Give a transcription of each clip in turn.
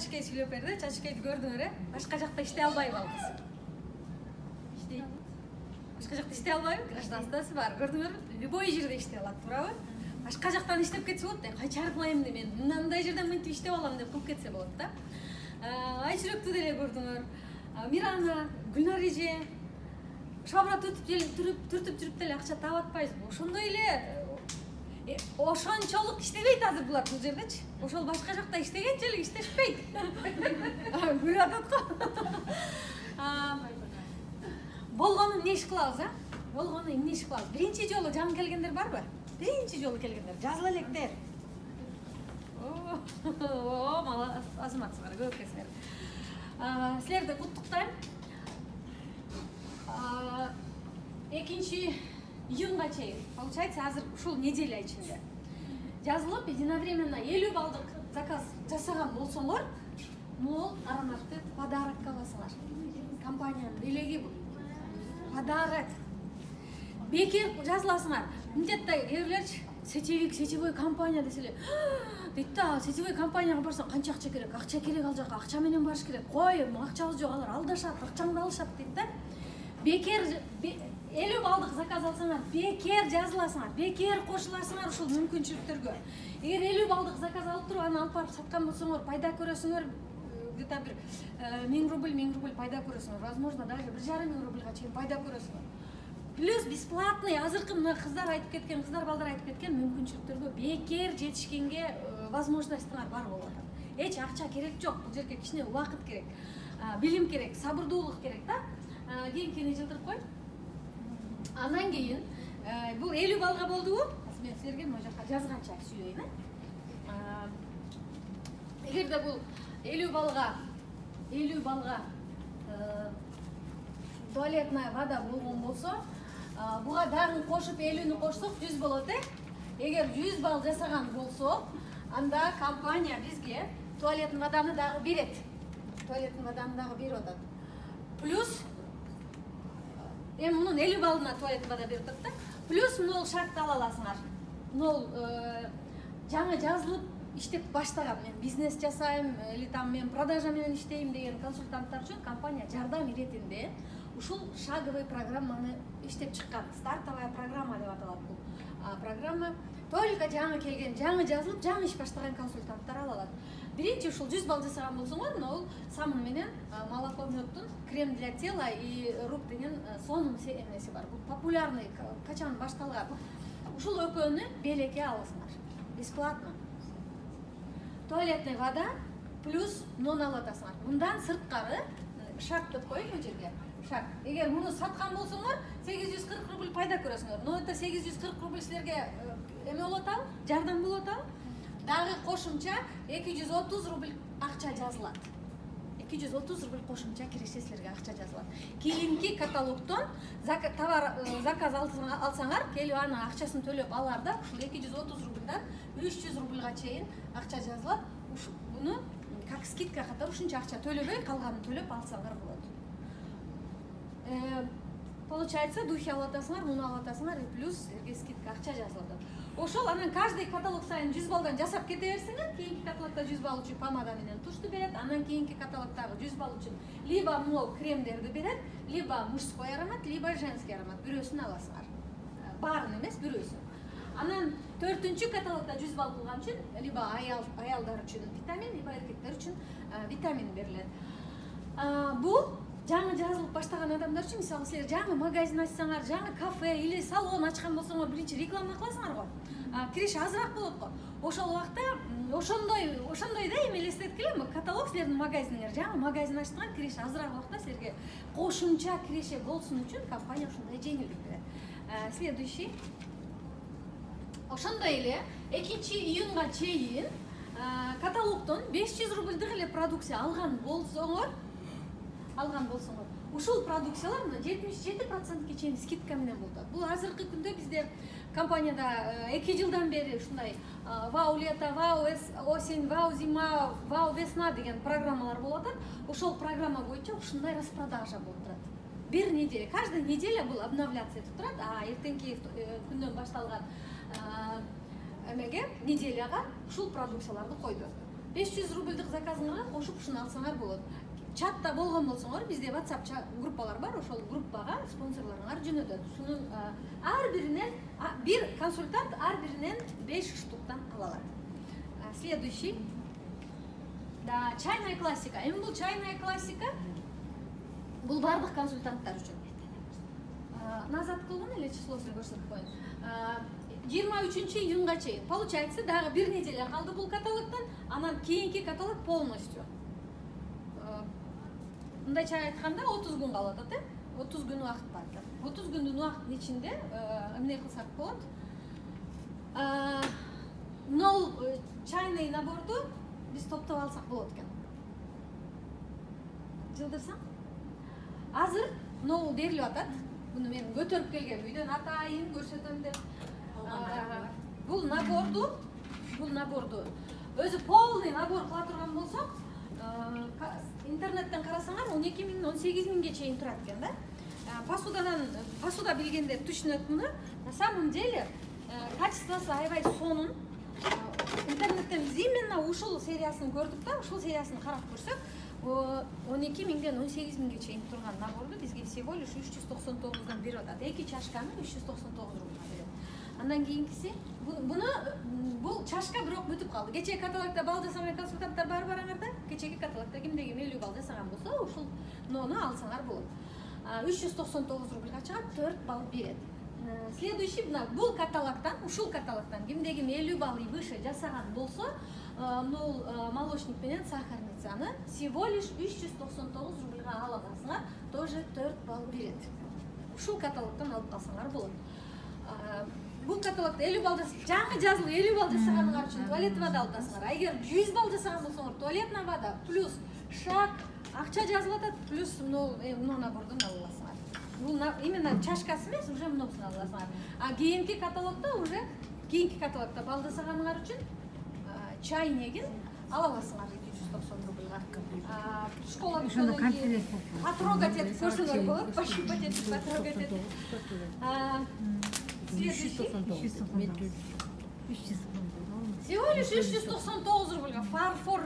Чачкей сүйлөп берди. Чачкейди көрдүңөр, башка жакта иштей албайбы ал кыз? Иштейт. Башка жакта иштей албайбы? Гражданствосы бар. Көрдүңөрбү? Любой жерде иштей алат, туурабы? Башка жактан иштеп кетсе болот да. Кайчарбайм деп мен мындай жерден мынтип иштеп алам деп кылып кетсе болот да. Айчүрөктү деле көрдүңөр. Мирана, Гүлнар эже шабыра түртүп жүрүп деле акча таап атпайбызбы? Ошондой эле ошончолук иштебейт азыр булар бул жердечи. Ошол башка жакта иштегенчелик иштешпейт. Көрүп атат го. Болгону эмне иш кылабыз, Болгону эмне иш кылабыз? Биринчи жолу жаңы келгендер барбы? Биринчи жолу келгендер, жазыла электер. Азаматсыңар, көп экенсиңер. Силерди куттуктайм. 2-июнга чейин, получается, азыр ушул неделя ичинде жазылып, единовременно 50 балдык заказ жасаган болсоңор, мол ароматты подарок аласыңар. Компаниянын белеги бул. Подарок. Бекер жазыласыңар. Мынтетте кээрлерчи сетевой компания деселе, дейт да, сетевой компанияга барсаң канча акча керек? Акча керек ал жака, акча менен барыш керек. Кой, акчабыз жок, алар алдашат, акчаңды алышат дейт да. Бекер 50 балдык заказ алсаңар, бекер жазыласыңар, бекер кошуласыңар ушул мүмкүнчүлүктөргө. Эгер 50 балдык заказ алып туруп, аны алып барып саткан болсоңор, пайда көрөсүңөр, где-то бир 1000 рубль пайда көрөсүңөр. Возможно, даже 1,5 рубльга чейин пайда көрөсүңөр. Плюс бесплатный, азыркы мына кыздар айтып кеткен, балдар айтып кеткен мүмкүнчүлүктөргө бекер жетишкенге возможностьтар бар болуп атат. Эч акча керек жок, бул жерге кичине убакыт керек, билим керек, сабырдуулук керек да. Кийинкини жылдырып кой. Андан кийин бул 50 балга болдубу? Мен силерге мына жака жазганча сүйлөйүн. Эгерде бул 50 балга туалетная вода болгон болсо, буга дагы кошуп 50-ни кошсок 100 болот, Эгер 100 бал жасаган болсо, анда компания бизге туалетный воданы дагы берет. Берип атат. Плюс мунун 50 балына туалетный вода берип атат да. Плюс мынол шартты ала аласыңар. Мынол жаңы жазылып иштеп баштаган, мен бизнес жасайм, или там мен продажа менен иштейм деген консультанттар үчүн компания жардам иретинде ушул шаговый программаны иштеп чыккан. Стартовая программа деп аталат бул. Программа только жаңы келген, жаңы жазылып, жаңы иш баштаган консультанттар ала алат. Биринчи ушул 100 бал жасаган болсоңор, мына самын менен молоко мёттун крем для тела и рук деген сонун эмеси бар. Бул популярный, качан башталган. Ушул экөөнү белекке аласыңар. Бесплатно. Туалетная вода плюс нон алып атасыңар. Мындан сырткары шаг деп коеюн бул жерге. Шаг. Эгер муну саткан болсоңор, 840 рубль пайда көрөсүңөр. Но это 840 рубль силерге эме болот ал, жардам болот ал. Дагы кошумча 230 рубль акча жазылат. 230 рубль кошумча киреше силерге акча жазылат. Кийинки каталогтон товар заказ алсаңар, келип анын акчасын төлөп аларда, ушул 230 рубльдан 300 рубльга чейин акча жазылат. Буну как скидка катары ушунча акча төлөбөй, калганын төлөп алсаңар болот. Получается, духи алып атасыңар, муну алып атасыңар, и плюс скидка акча жазылат. Ошол анан каждый каталог сайын 100 балдан жасап кете берсиңер. Кийинки каталогда 100 бал үчүн помада менен тушту берет. Анан кийинки каталогдагы 100 бал үчүн либо мол кремдерди берет, либо мужской аромат, либо женский аромат. Бирөөсүн аласыңар. Баарын эмес, бирөөсүн. Анан 4-чү каталогда 100 бал кылган үчүн либо аялдар үчүн витамин, либо эркектер үчүн витамин берилет. Бул жаңы жазылып баштаган адамдар үчүн, мисалы силер жаңы магазин ачсаңар, жаңы кафе или салон ачкан болсоңор, биринчи реклама кыласыңар го. Киреше азыраак болот го. Ошол убакта ошондой да эме элестетип келем, каталог силердин магазиниңер, жаңы магазин ачтыңар, киреше азыраак убакта силерге кошумча киреше болсун үчүн компания ушундай жеңилдик берет. Следующий. Ошондой эле 2-июнга чейин каталогдон 500 рубльдик эле продукция алган болсоңор, ушул продукциялар 77%ке чейин скидка менен болот. Бул азыркы күндө бизде компанияда 2 жылдан бери ушундай вау лето, вау осень, вау зима, вау весна деген программалар болуп атат. Ошол программа боюнча ушундай распродажа болуп турат. Бир неделя, каждая неделя бул обновляться этип турат. Эртеңки күндөн башталган эмеге, неделяга ушул продукцияларды койду. 500 рубльдік заказыңарға қошып ушуну алсаңар болот. Чатта болгон болсоңор, бизде WhatsApp группалар бар, ошол группага спонсорлоруңар жөнөтөт. Ушунун ар биринен бир консультант ар биринен 5 штуктан ала алат. Следующий. Да, чайная классика. Эми бул чайная классика бул бардык консультанттар үчүн. Назад кылгын эле числосун көрсөтүп коеюн. 23-июнга чейин. Получается, дагы бир неделя калды бул каталогдон, анан кийинки каталог полностью. Мындайча айтканда 30 күн калып атат, 30 күн убакыт бар. 30 күндүн убакытынын ичинде эмне кылсак болот? Нол чайный наборду биз топтоп алсак болот экен. Жылдырсаң? Азыр нол берилип атат. Буну мен көтөрүп келгем, үйдөн атайын көрсөтөм деп. Бул наборду өзү полный набор кыла турган болсок, интернеттен карасаңар 12 миң, 18 миңге чейин турат экен да. Посуда билгендер түшүнөт муну. На самом деле качествосы аябай сонун. Интернеттен биз именно ушул сериясын көрдүк да, ушул сериясын карап көрсөк, 12 миңден 18 миңге чейин турган наборду бизге всего лишь 399 берип атат. 2 чашканы 399 рубльга берет. Андан кийинкиси бул чашка бирок бүтүп калды. Кечеги каталогдо балл жасаган консультанттар бар бараңарда. Кечеги каталогдо кимде ким 50 балл жасаган болсо, ушул нону алсаңар болот. 399 рубльга чыгат, 4 балл берет. Следующий бул каталогдон, ушул каталогдон кимде ким 50 балл и выше жасаган болсо, нол молочник менен сахарницаны всего лишь 399 рубльга ала аласыңар, тоже 4 балл берет. Ушул каталогдон алып калсаңар болот. Бул каталогдо 50 балл жаңы жазылып 50 балл жасаганыңар үчүн туалетная вода алып атасыңар. Эгер 100 балл жасаган болсоңор, туалетная вода плюс шаг акча жазылып атат, плюс мына набордон ала аласыңар. Бул именно чашкасы эмес, уже мынусун ала аласыңар. Кийинки каталогдо уже балл жасаганыңар үчүн чайнегин ала аласыңар 290 рубльга. Школа психологии потрогать эту көрсөңөр болот, пощупать эту, потрогать эту. Всего лишь 399 рубльга фарфор.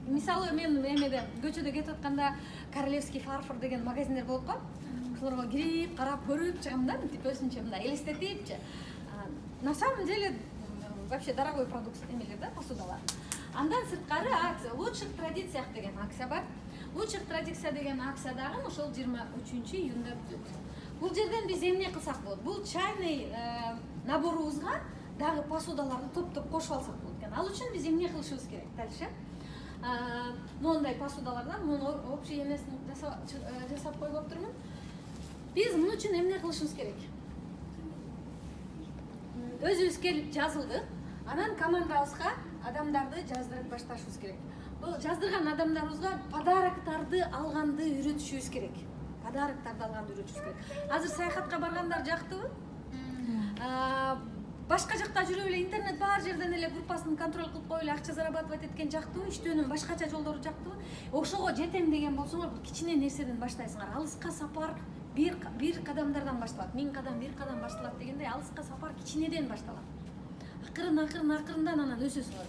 Мисалы мен эмеде көчөдө кетип атканда Королевский фарфор деген магазиндер болуп калат. Ошолорго кирип, карап көрүп чыгам да, тип өзүнчө мындай элестетипчи. На самом деле вообще дорогой продукт эмелер да, посудалар. Андан сырткары акция лучших традициях деген акция бар. Лучших традиция деген акция дагы ошол 23-июнда бүтөт. Бул жерден биз эмне кылсак болот? Бул чайный наборубузга дагы посудаларды топ-топ кошуп алсак болот экен. Ал үчүн биз эмне кылышыбыз керек? Дальше мондай посудалардан муну общий эмесин жасап коюп отурмун. Биз мун үчүн эмне кылышыбыз керек? Өзүбүз келип жазылдык, анан командабызга адамдарды жаздырып башташыбыз керек. Бул жаздырган адамдарыбызга подароктарды алганды үйрөтүшүбүз керек. Азыр саякатка баргандар жактыбы? Башка жакта жүрүп эле интернет бар жерден эле группасын контроль кылып коюп эле акча зарабатывать эткен жактыбы? Иштөөнүн башкача жолдору жактыбы? Ошого жетем деген болсоңор, кичине нерседен баштайсыңар. Алыска сапар бир кадамдардан башталат. 1000 кадам, 1 кадам башталат дегендей, алыска сапар кичинеден башталат. Акырындан анан өсөсүңөр.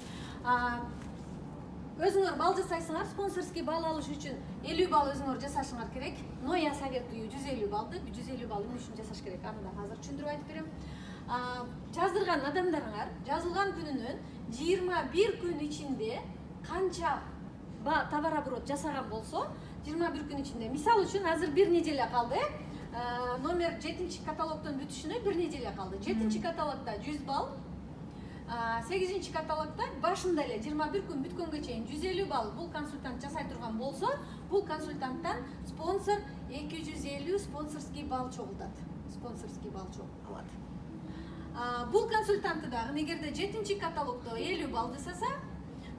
Өзүңөр балл жасайсыңар, спонсорский балл алыш үчүн 50 балл өзүңөр жасашыңар керек. Но я советую 150 баллды, 150 балл эмне үчүн жасаш керек? Аны да азыр түшүндүрүп айтып берем. Жаздырган адамдарыңар жазылган күнүнөн 21 күн ичинде канча товарооборот жасаган болсо, 21 күн ичинде, мисал үчүн азыр 1 неделя калды. Номер 7-чи каталогдон бүтүшүнө 1 неделя калды. 7-чи каталогдо 100 балл. 8-чи каталогда башында эле 21 күн бүткөнгө чейин 150 балл бул консультант жасай турган болсо, бул консультанттан спонсор 250 спонсорский балл чогултат. Алат. Бул консультантты дагы эгерде 7-чи каталогдо 50 балл жасаса,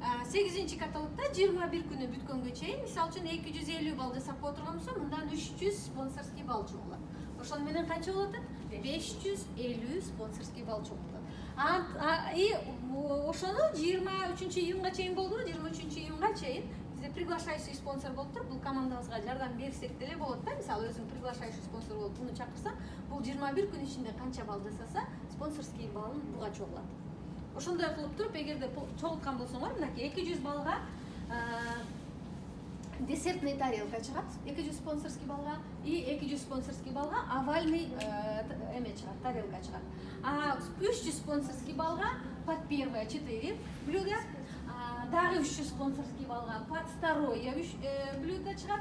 8-чи каталогда 21 күнү бүткөнгө чейин, мисалы үчүн 250 балл жасап кое турган болсо, мындан 300 спонсорский балл чогулат. Ошол менен канча болот? 550 спонсорский балл чогулат. И ошону 23-июнга чейин болду, 23-июнга чейин бизде приглашающий спонсор болуп туруп, бул командабызга жардам берсек деле болот да. Мисалы өзүң приглашающий спонсор болуп буну чакырсаң, бул 21 күн ичинде канча балл жасаса, спонсорский баллын буга чогулат. ошондой кылып туруп эгерде чогулткан болсоңор мынакей 200 баллга десертный тарелка чыгат, 200 спонсорский баллга и 200 спонсорский баллга овальный эме чыгат, тарелка чыгат. А 300 спонсорский баллга под первое 4 блюда, дагы 300 спонсорский баллга под второе блюдо чыгат,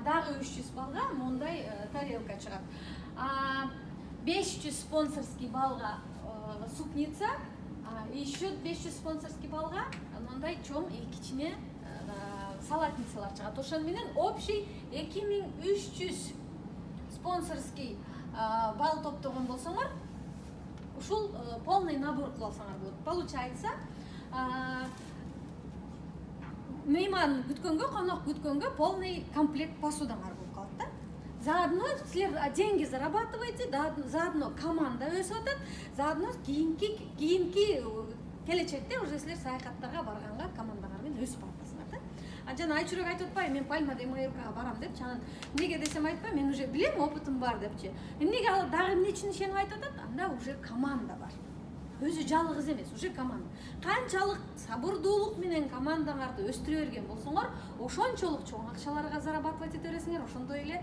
дагы 300 баллга мондай тарелка чыгат. 500 спонсорский баллга супница, еще 500 спонсорский баллга мондай чоң кичине салатницалар чыгат. Ошон менен общий 2300 спонсорский балл топтогон болсоңор, ушул полный набор кыла алсаңар болот. Получается, мейман күткөнгө, конок күткөнгө полный комплект посудаңар болуп калат да. Заодно силер деньги зарабатываете, заодно команда өсүп атат, заодно кийинки келечекте уже силер саякаттарга барганга командаңар менен өсүп атасыңар да. Жана Айчүрөк айтып атпайбы, мен Пальма де Майоркага барам деп, анан эмнеге десем айтпайм, мен уже билем, опытым бар депчи. Эмнеге ал дагы эмне үчүн ишенип айтып атат? Анда уже команда бар. Өзү жалгыз эмес, уже команда. Канчалык сабырдуулук менен командаңарды өстүрө берген болсоңор, ошончолук чоң акчаларга зарабатывать эте бересиңер, ошондой эле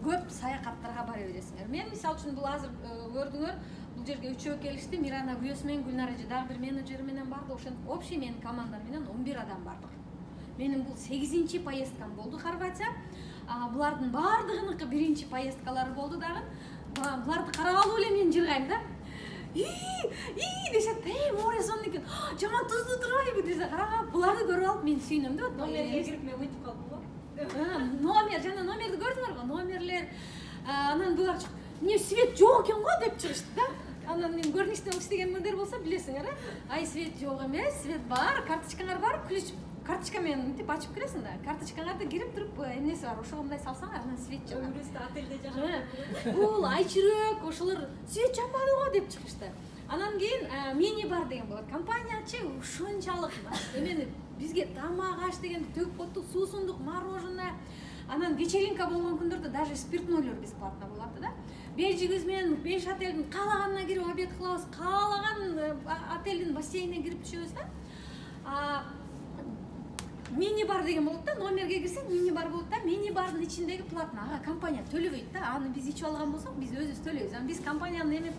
көп саякаттарга бара бересиңер. Мен мисалы үчүн бул азыр көрдүңөр, бул жерге үчөө келишти, Мирана Гүйөс менен Гүлнара эже дагы бир менеджер менен барды. Ошон общий менин командам менен 11 адам бардык. Менин бул 8-чи поездкам болду Хорватия. Булардын бардыгыныкы 1-чи поездкалары болду дагы. Буларды карап алып эле мен жыргайм да. Дешет, море сонун экен. Жаман туздуу турбайбы десе, карап, буларды көрүп алып мен сүйүнөм да. Номерге кирип мен өтүп калдым Номер, жана номерди көрдүңөр го, номерлер. Анан булар не свет жок экен го деп чыгышты да. Анан мен көрүнүштөн иштеген мындай болсо билесиңер, ай свет жок эмес, свет бар, карточкаңар бар, ключ карточка менен мынтип ачып киресиң да. Карточкаңарды кирип туруп эмнеси бар, ошого мындай салсаңар, анан свет жагат. Өмүрүбүздө отельде жашап Бул Айчүрөк, ошолор свет жакпады го деп чыгышты. Анан кийин мини бар деген болот. Компаниячы ушунчалык эмени бизге тамак аш дегенди төгүп коттук, суусундук, мороженое. Анан вечеринка болгон күндөрдө даже спиртнойлор бесплатно болот да. Бежигиз менен 5 отелдин каалаганына кирип обед кылабыз, каалаган отелдин бассейнине кирип түшөбүз да. Мини бар деген болот да, номерге кирсең мини бар болот да, мини бардын ичиндеги платно, компания төлөбөйт да, аны биз ичип алган болсок, биз өзүбүз төлөйбүз. Биз компаниянын эми